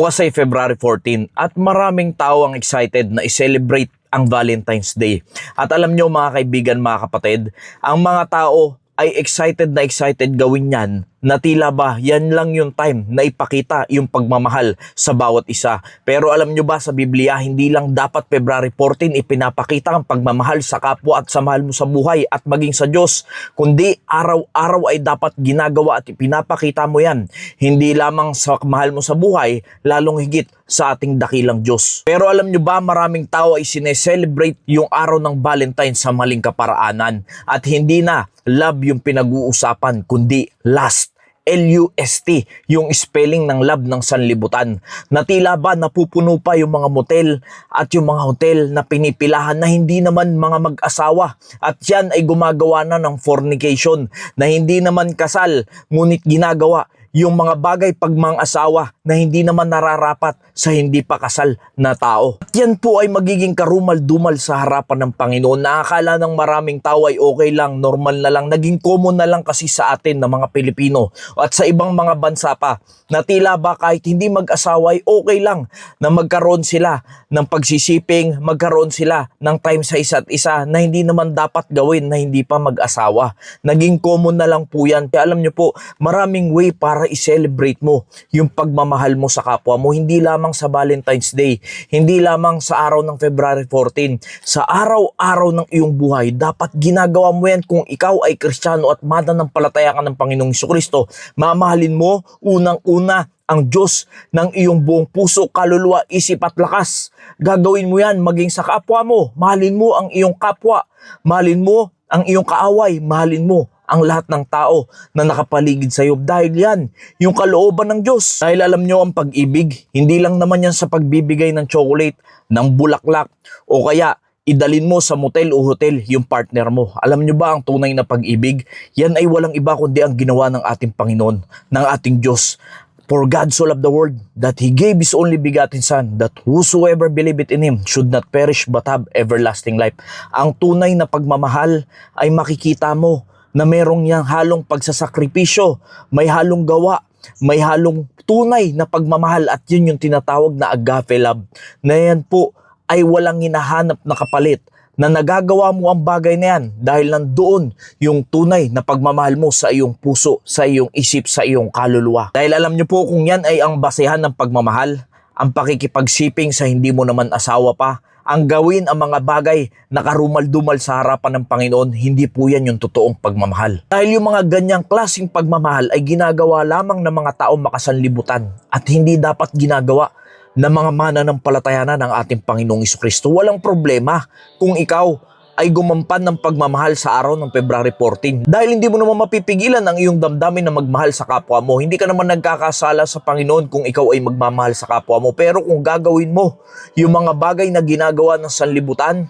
Kasi February 14 at maraming tao ang excited na i-celebrate ang Valentine's Day. At alam nyo mga kaibigan, mga kapatid, ang mga tao ay excited na excited gawin yan na tila ba yan lang yung time na ipakita yung pagmamahal sa bawat isa. Pero alam nyo ba sa Biblia, hindi lang dapat February 14 ipinapakita ang pagmamahal sa kapwa at sa mahal mo sa buhay at maging sa Diyos, kundi araw-araw ay dapat ginagawa at ipinapakita mo yan. Hindi lamang sa mahal mo sa buhay, lalong higit sa ating dakilang Diyos. Pero alam nyo ba, maraming tao ay sineselebrate yung araw ng Valentine sa maling kaparaanan at hindi na love yung pinag-uusapan, kundi lust. L-U-S-T, yung spelling ng love ng sanlibutan. Na tila ba napupuno pa yung mga motel at yung mga hotel na pinipilahan na hindi naman mga mag-asawa. At yan ay gumagawa na ng fornication na hindi naman kasal, ngunit ginagawa yung mga bagay pag mga asawa na hindi naman nararapat sa hindi pa kasal na tao. At yan po ay magiging karumal-dumal sa harapan ng Panginoon. Nakakala ng maraming tao ay okay lang, normal na lang, naging common na lang kasi sa atin na mga Pilipino at sa ibang mga bansa pa na tila ba kahit hindi mag-asawa ay okay lang na magkaroon sila ng pagsisiping, magkaroon sila ng time sa isa't isa na hindi naman dapat gawin na hindi pa mag-asawa. Naging common na lang po yan. Kaya alam nyo po, maraming way para i-celebrate mo yung pagmamahal mo sa kapwa mo. Hindi lamang sa Valentine's Day, hindi lamang sa araw ng February 14. Sa araw-araw ng iyong buhay, dapat ginagawa mo yan kung ikaw ay Kristiyano at mananampalataya ka ng Panginoong Jesucristo. Mamahalin mo unang-una ang Diyos ng iyong buong puso, kaluluwa, isip at lakas. Gagawin mo yan maging sa kapwa mo. Mahalin mo ang iyong kapwa. Mahalin mo ang iyong kaaway. Mahalin mo ang lahat ng tao na nakapaligid sa iyo. Dahil yan, yung kalooban ng Diyos. Dahil alam nyo ang pag-ibig, hindi lang naman yan sa pagbibigay ng chocolate, ng bulaklak, o kaya idalin mo sa motel o hotel yung partner mo. Alam nyo ba ang tunay na pag-ibig? Yan ay walang iba kundi ang ginawa ng ating Panginoon, ng ating Diyos. For God so loved the world that He gave His only begotten Son, that whosoever believeth in Him should not perish but have everlasting life. Ang tunay na pagmamahal ay makikita mo na merong yang halong pagsasakripisyo, may halong gawa, may halong tunay na pagmamahal at yun yung tinatawag na agape love. Na yan po ay walang hinahanap na kapalit na nagagawa mo ang bagay na yan dahil nandoon yung tunay na pagmamahal mo sa iyong puso, sa iyong isip, sa iyong kaluluwa. Dahil alam nyo po kung yan ay ang basehan ng pagmamahal, ang pakikipagsiping sa hindi mo naman asawa pa, ang gawin ang mga bagay na karumal-dumal sa harapan ng Panginoon, hindi po yan yung totoong pagmamahal. Dahil yung mga ganyang klaseng pagmamahal ay ginagawa lamang ng mga taong makasanlibutan at hindi dapat ginagawa ng mga mananampalataya ng ating Panginoong Jesucristo. Walang problema kung ikaw ay gumampan ng pagmamahal sa araw ng February 14. Dahil hindi mo naman mapipigilan ang iyong damdamin na magmahal sa kapwa mo. Hindi ka naman nagkakasala sa Panginoon kung ikaw ay magmamahal sa kapwa mo. Pero kung gagawin mo yung mga bagay na ginagawa ng sanlibutan,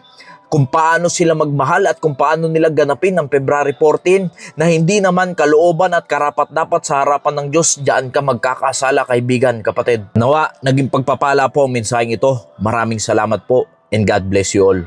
kung paano sila magmahal at kung paano nila ganapin ang February 14 na hindi naman kalooban at karapat-dapat sa harapan ng Diyos, diyan ka magkakasala, kaibigan, kapatid. Nawa, naging pagpapala po ang mensaheng ito. Maraming salamat po and God bless you all.